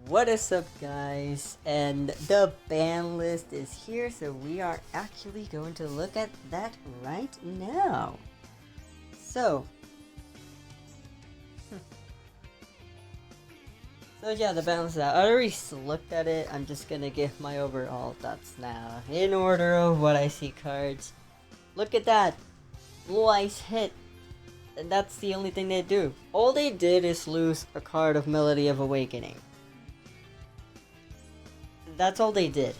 What is up, guys? And the ban list is here, so we are actually going to look at that right now. So, yeah, the ban list. I already looked at it. I'm just gonna give my overall thoughts now in order of what I see cards. Look at that, Blue Eyes hit, and that's the only thing they do. All they did is lose a card of Melody of Awakening. That's all they did.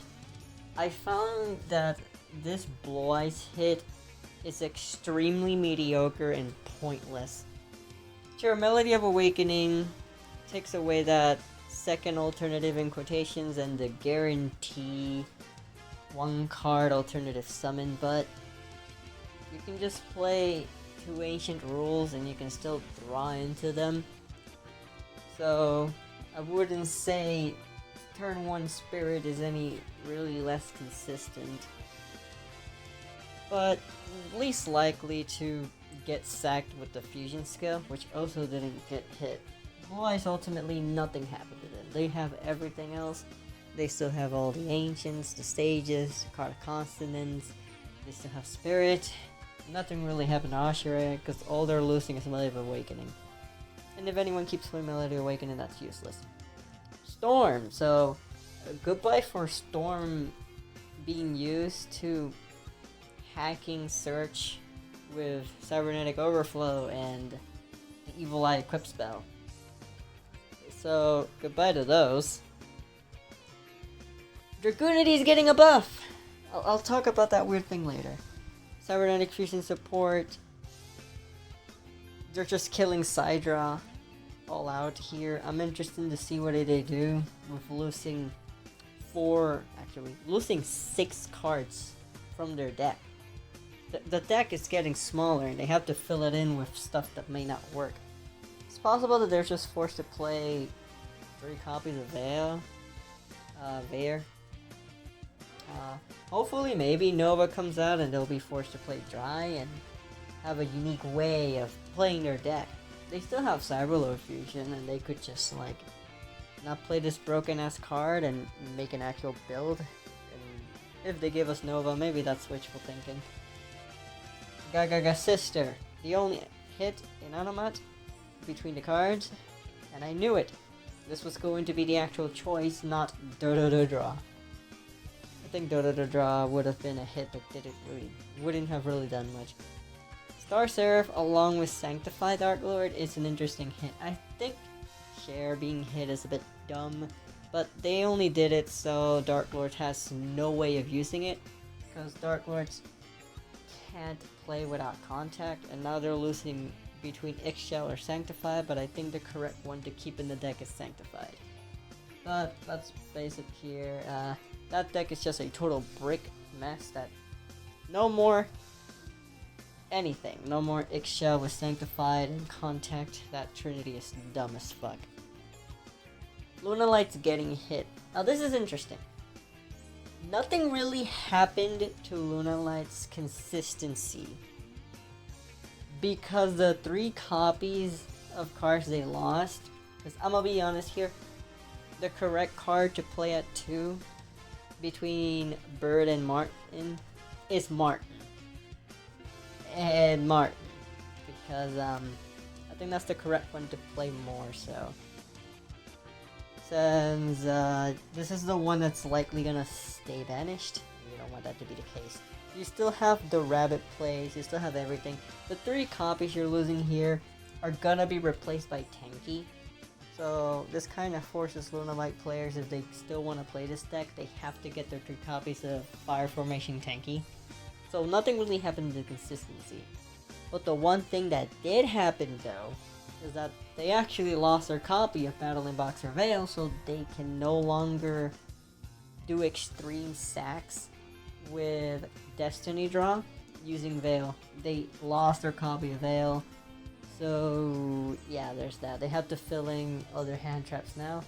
I found that this Blue Eyes hit is extremely mediocre and pointless. Sure, Melody of Awakening takes away that second alternative in quotations and the guarantee one card alternative summon, but you can just play two ancient rules and you can still draw into them. So I wouldn't say turn 1 Spirit is any really less consistent, but least likely to get sacked with the fusion skill, which also didn't get hit. Blue Eyes, ultimately nothing happened to them. They have everything else. They still have all the ancients, the stages, card of consonants, they still have spirit. Nothing really happened to Ashura because all they're losing is Melody of Awakening. And if anyone keeps playing Melody of Awakening, that's useless. Storm, so goodbye for Storm being used to hacking search with Cybernetic Overflow and the Evil Eye equip spell. So goodbye to those. Dragunity's getting a buff! I'll talk about that weird thing later. Cybernetic Fusion support. They're just killing Sidra all out here. I'm interested to see what they do with losing losing 6 cards from their deck. The deck is getting smaller and they have to fill it in with stuff that may not work. It's possible that they're just forced to play 3 copies of Vare. Hopefully maybe Nova comes out and they'll be forced to play Dry and have a unique way of playing their deck. They still have Cyberload Fusion and they could just not play this broken ass card and make an actual build. And if they give us Nova, maybe that's wishful thinking. Gagaga Sister, the only hit in Anomat between the cards, and I knew it. This was going to be the actual choice, not Draw. I think Draw would have been a hit, but wouldn't have really done much. Star Seraph along with Sanctify Dark Lord is an interesting hit. I think Share being hit is a bit dumb, but they only did it so Dark Lord has no way of using it, because Dark Lords can't play without contact, and now they're losing between Ixchel or Sanctify, but I think the correct one to keep in the deck is Sanctified. But that's basic here. That deck is just a total brick mess that no more anything. No more Ixchel with Sanctified and Contact. That trinity is dumb as fuck. Luna Light's getting hit. Now this is interesting. Nothing really happened to Luna Light's consistency, because the 3 copies of cards they lost, because I'm gonna be honest here, the correct card to play at 2 between Bird and Martin is Martin. And Martin, because I think that's the correct one to play more, so. Since this is the one that's likely gonna stay banished, you don't want that to be the case. You still have the rabbit plays, you still have everything. The 3 copies you're losing here are gonna be replaced by Tenki. So this kind of forces Luna Light players, if they still want to play this deck, they have to get their 3 copies of Fire Formation Tenki. So nothing really happened to consistency. But the one thing that did happen though, is that they actually lost their copy of Battling Boxer Veil, so they can no longer do extreme sacks with Destiny Draw using Veil. They lost their copy of Veil, so yeah, there's that. They have to fill in other hand traps now.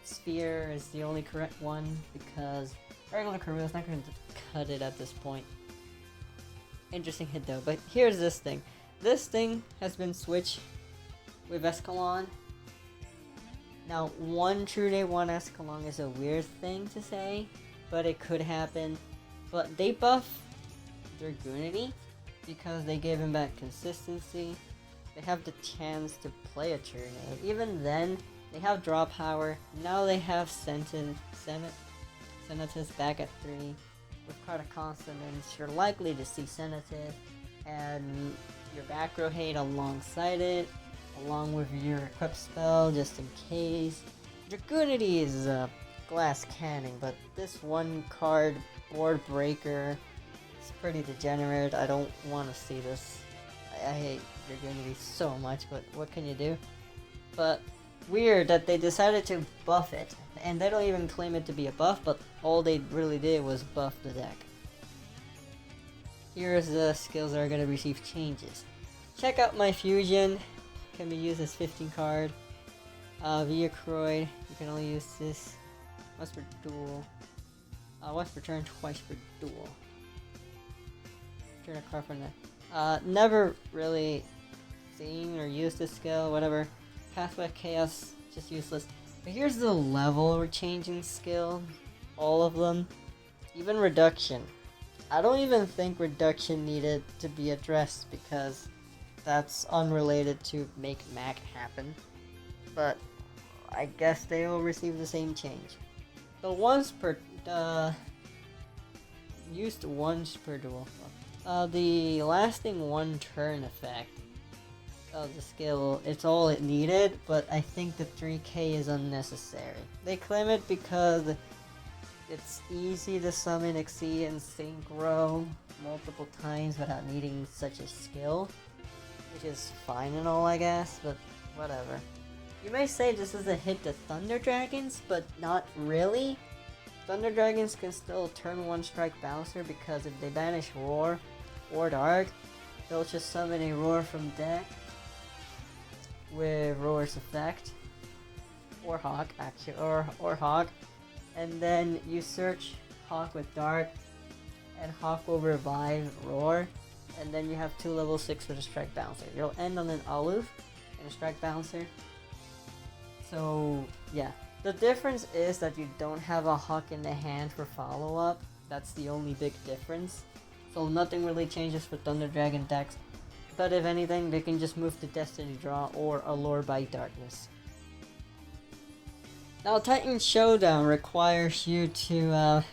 Sphere is the only correct one because regular Karoo is not going to cut it at this point. Interesting hit though, but here's this thing. This thing has been switched with Escalon Now, one True Day 1 Escalon is a weird thing to say, but it could happen. But they buff Dragoonity because they gave him back consistency. They have the chance to play a True Day. Even then, they have draw power. Now they have Senatus back at 3. With Card of Consonance, you're likely to see Senatus and your back row hate alongside it, along with your equip spell just in case. Dragoonity is glass cannon, but this one card board breaker is pretty degenerate. I don't want to see this. I hate Dragoonity so much, but what can you do? But weird that they decided to buff it, and they don't even claim it to be a buff, but all they really did was buff the deck. Here's the skills that are going to receive changes. Check out my fusion, can be used as 15 card. Viacroid, you can only use this once per duel. Once per turn, twice per duel. Turn a card from that. Never really seen or used this skill, whatever. Pathway of Chaos, just useless. But here's the level changing skill. All of them. Even Reduction. I don't even think Reduction needed to be addressed because that's unrelated to make Mac happen. But I guess they will receive the same change. The used once per duel. The lasting one turn effect of the skill, it's all it needed, but I think the 3k is unnecessary. They claim it because it's easy to summon, exceed, and synchro multiple times without needing such a skill, which is fine and all, I guess, but whatever. You may say this is a hit to Thunder Dragons, but not really. Thunder Dragons can still turn 1 strike bouncer because if they banish Roar or Dark, they'll just summon a Roar from deck with Roar's effect, or Hawk actually, or Hawk, and then you search Hawk with Dark, and Hawk will revive Roar, and then you have 2 level 6 for the strike bouncer. You'll end on an Aloof and a strike bouncer. So yeah, the difference is that you don't have a Hawk in the hand for follow up. That's the only big difference. So nothing really changes for Thunder Dragon decks. But if anything, they can just move to Destiny Draw or Allure by Darkness. Now, Titan Showdown requires you to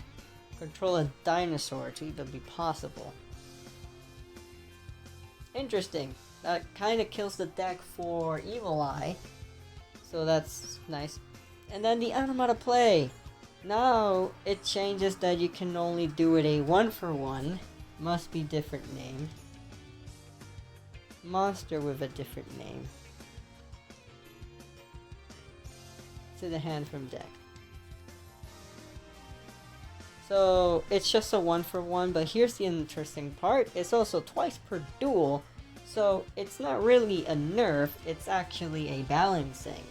control a dinosaur to even be possible. Interesting. That kind of kills the deck for Evil Eye. So that's nice. And then the Automata play. Now, it changes that you can only do it a 1-for-1. Must be different name. Monster with a different name. To the hand from deck. So it's just a 1-for-1, but here's the interesting part. It's also twice per duel, so it's not really a nerf, it's actually a balancing.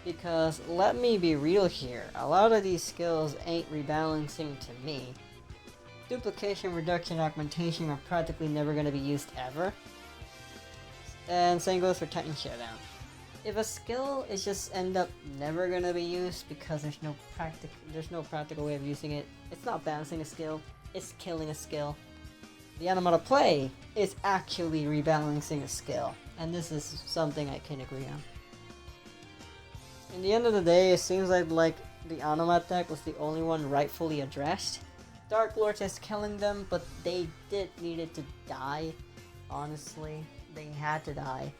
Because let me be real here, a lot of these skills ain't rebalancing to me. Duplication, reduction, augmentation are practically never going to be used ever. And same goes for Titan Showdown. If a skill is just end up never gonna be used because there's no practical way of using it, it's not balancing a skill, it's killing a skill. The Automata play is actually rebalancing a skill, and this is something I can agree on. In the end of the day, it seems like the Automata deck was the only one rightfully addressed. Dark Lords is killing them, but they needed to die. Honestly, they had to die.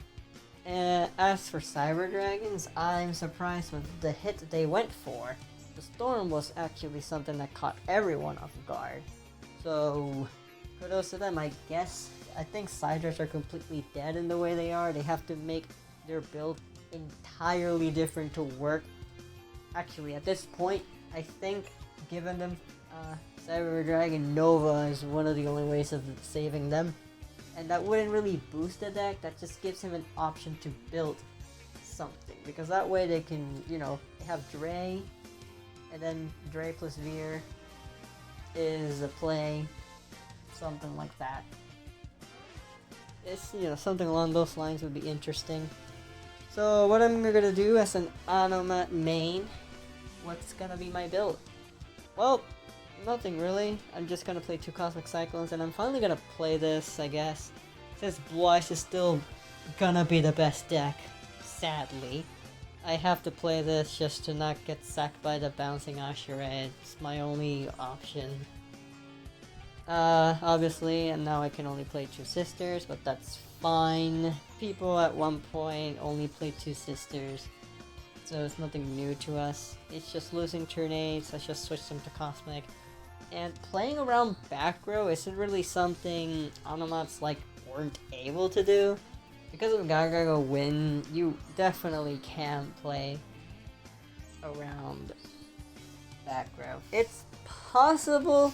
And as for Cyber Dragons, I'm surprised with the hit that they went for. The Storm was actually something that caught everyone off guard. So, kudos to them, I guess. I think Siders are completely dead in the way they are. They have to make their build entirely different to work. Actually, at this point, I think giving them Cyber Dragon Nova is one of the only ways of saving them. And that wouldn't really boost the deck, that just gives him an option to build something. Because that way they can, they have Dre, and then Dre plus Veer is a play, something like that. It's, something along those lines would be interesting. So what I'm gonna do as an Anomat main, what's gonna be my build? Well, nothing really. I'm just gonna play 2 Cosmic Cyclones, and I'm finally gonna play this, I guess. Since Blue Eyes is still gonna be the best deck, sadly. I have to play this just to not get sacked by the Bouncing Ashura. It's my only option. Obviously, and now I can only play 2 Sisters, but that's fine. People at one point only played 2 Sisters, so it's nothing new to us. It's just losing turn 8, so I just switched them to Cosmic. And playing around back row isn't really something Onomats like weren't able to do. Because of Gagago win, you definitely can play around back row. It's possible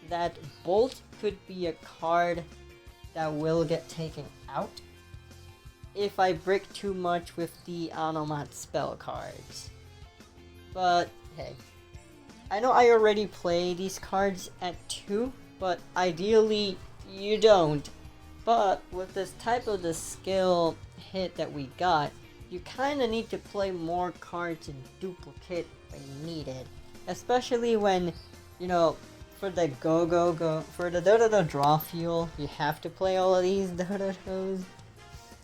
that Bolt could be a card that will get taken out if I break too much with the Anomat spell cards. But hey, I know I already play these cards at 2, but ideally you don't. But with this type of the skill hit that we got, you kinda need to play more cards and duplicate when needed. Especially when, you know, for the for the Dodo draw fuel, you have to play all of these Dodos.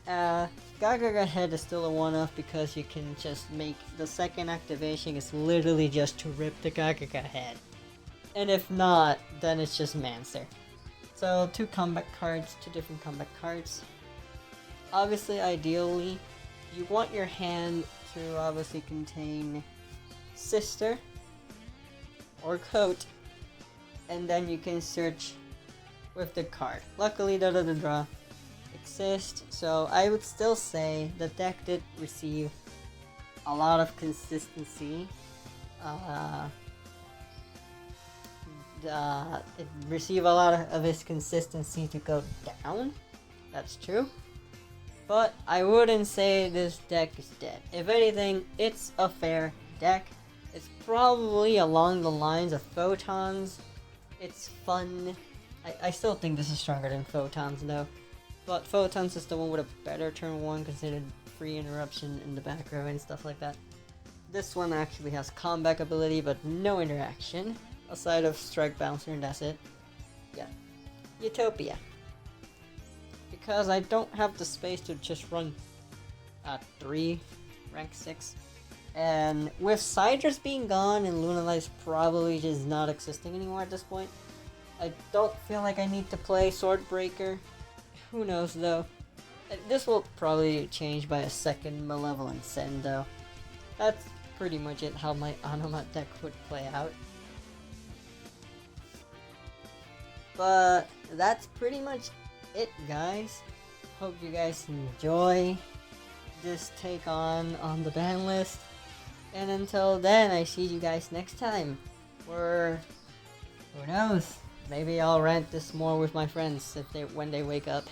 Gagaga head is still a one-off because you can just make the second activation is literally just to rip the Gagaga head. And if not, then it's just Mancer. So 2 combat cards, 2 different combat cards. Obviously, ideally, you want your hand to obviously contain Sister or Coat, and then you can search with the card. Luckily, the draw exists, so I would still say the deck did receive a lot of consistency. It received a lot of its consistency to go down. That's true. But I wouldn't say this deck is dead. If anything, it's a fair deck. It's probably along the lines of Photons. It's fun. I still think this is stronger than Photons though. But Photons is the one with a better turn 1 considered free interruption in the back row and stuff like that. This one actually has comeback ability but no interaction. Aside of Strike Bouncer, and that's it. Yeah. Utopia. Because I don't have the space to just run 3, rank 6. And with Sidrus being gone and Lunalight probably just not existing anymore at this point, I don't feel like I need to play Swordbreaker. Who knows though. This will probably change by a second Malevolent Send though. That's pretty much it, how my Anomat deck would play out. But that's pretty much it, guys. Hope you guys enjoy this take on the ban list. And until then, I see you guys next time. Or who knows? Maybe I'll rant this more with my friends when they wake up.